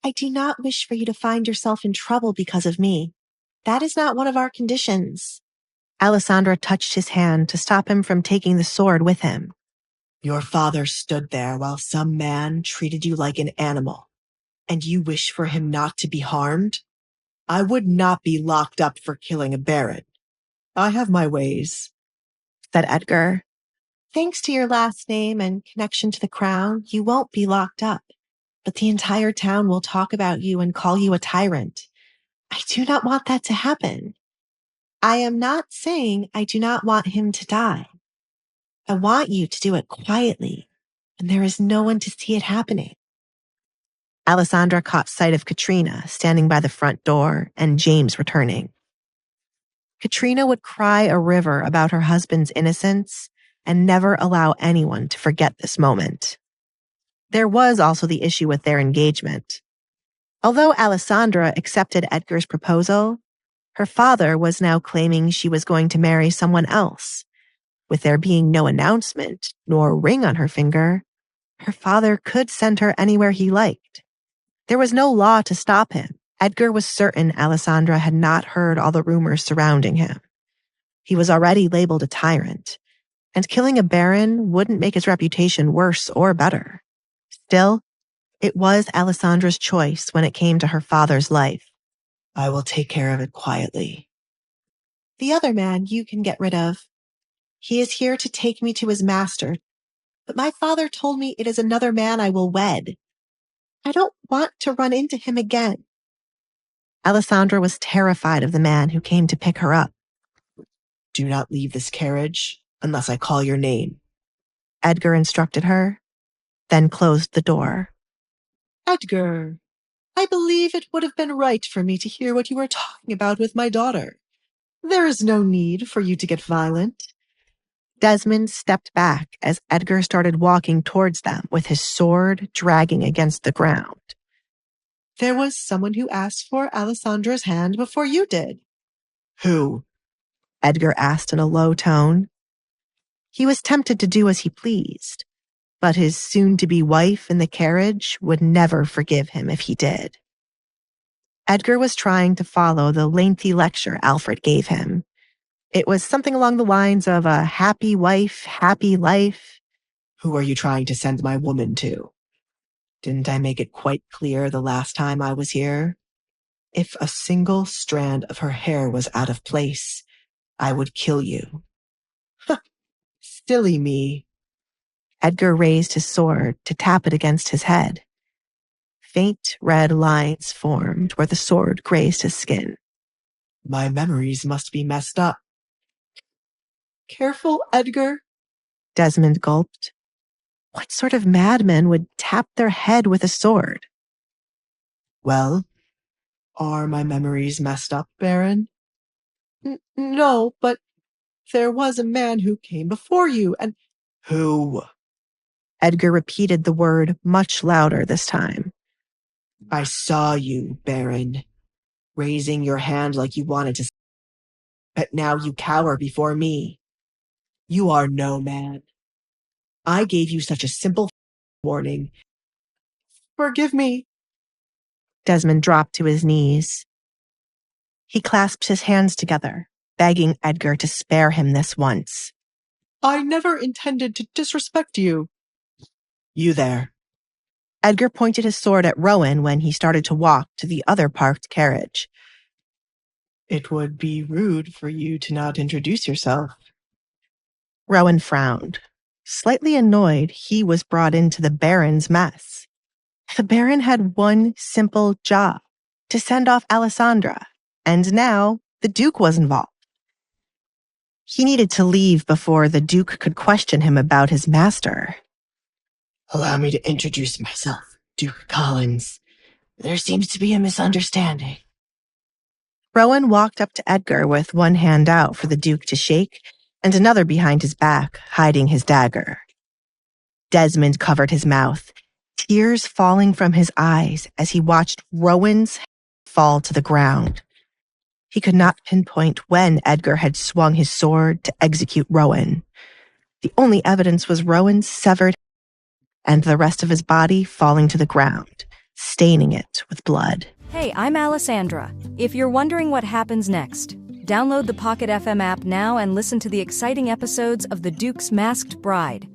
I do not wish for you to find yourself in trouble because of me. That is not one of our conditions. Alessandra touched his hand to stop him from taking the sword with him. Your father stood there while some man treated you like an animal, and you wish for him not to be harmed? I would not be locked up for killing a baron. I have my ways, said Edgar. Thanks to your last name and connection to the crown, you won't be locked up, but the entire town will talk about you and call you a tyrant. I do not want that to happen. I am not saying I do not want him to die. I want you to do it quietly, and there is no one to see it happening. Alessandra caught sight of Katrina standing by the front door and James returning. Katrina would cry a river about her husband's innocence and never allow anyone to forget this moment. There was also the issue with their engagement. Although Alessandra accepted Edgar's proposal, her father was now claiming she was going to marry someone else. With there being no announcement nor ring on her finger, her father could send her anywhere he liked. There was no law to stop him. Edgar was certain Alessandra had not heard all the rumors surrounding him. He was already labeled a tyrant, and killing a baron wouldn't make his reputation worse or better. Still, it was Alessandra's choice when it came to her father's life. I will take care of it quietly. The other man you can get rid of. He is here to take me to his master, but my father told me it is another man I will wed. I don't want to run into him again. Alessandra was terrified of the man who came to pick her up. Do not leave this carriage unless I call your name, Edgar instructed her, then closed the door. Edgar, I believe it would have been right for me to hear what you were talking about with my daughter. There is no need for you to get violent. Desmond stepped back as Edgar started walking towards them with his sword dragging against the ground. There was someone who asked for Alessandra's hand before you did. Who? Edgar asked in a low tone. He was tempted to do as he pleased, but his soon-to-be wife in the carriage would never forgive him if he did. Edgar was trying to follow the lengthy lecture Alfred gave him. It was something along the lines of a happy wife, happy life. Who are you trying to send my woman to? Didn't I make it quite clear the last time I was here? If a single strand of her hair was out of place, I would kill you. Silly me. Edgar raised his sword to tap it against his head. Faint red lines formed where the sword grazed his skin. My memories must be messed up. Careful, Edgar, Desmond gulped. What sort of madman would tap their head with a sword? Well, are my memories messed up, Baron? No, but there was a man who came before you, and... Who? Edgar repeated the word much louder this time. I saw you, Baron, raising your hand like you wanted to... But now you cower before me. You are no man. I gave you such a simple warning. Forgive me. Desmond dropped to his knees. He clasped his hands together, begging Edgar to spare him this once. I never intended to disrespect you. You there. Edgar pointed his sword at Rowan when he started to walk to the other parked carriage. It would be rude for you to not introduce yourself. Rowan frowned. Slightly annoyed, he was brought into the Baron's mess. The Baron had one simple job, to send off Alessandra, and now the Duke was involved. He needed to leave before the Duke could question him about his master. Allow me to introduce myself, Duke Collins. There seems to be a misunderstanding. Rowan walked up to Edgar with one hand out for the Duke to shake and another behind his back, hiding his dagger. Desmond covered his mouth, tears falling from his eyes as he watched Rowan's fall to the ground. He could not pinpoint when Edgar had swung his sword to execute Rowan. The only evidence was Rowan's severed and the rest of his body falling to the ground, staining it with blood. Hey, I'm Alessandra. If you're wondering what happens next, download the Pocket FM app now and listen to the exciting episodes of The Duke's Masked Bride.